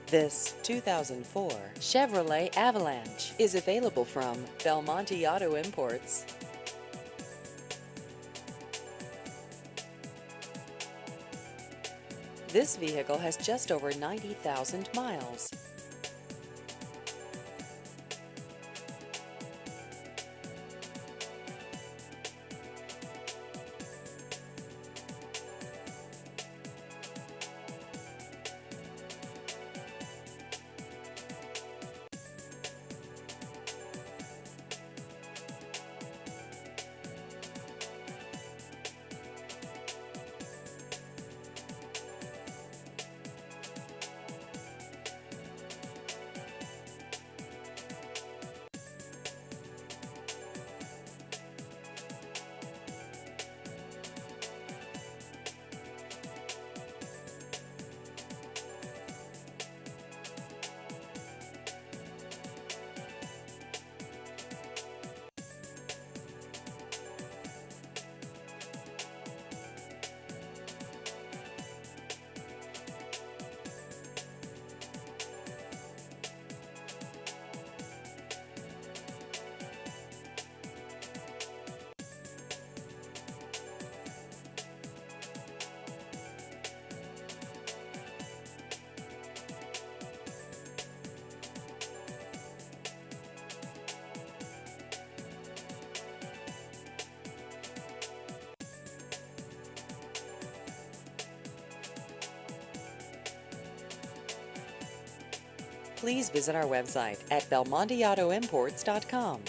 This 2004 Chevrolet Avalanche is available from Belmonte Auto Imports. This vehicle has just over 90,000 miles. Please visit our website at belmonteautoimports.com.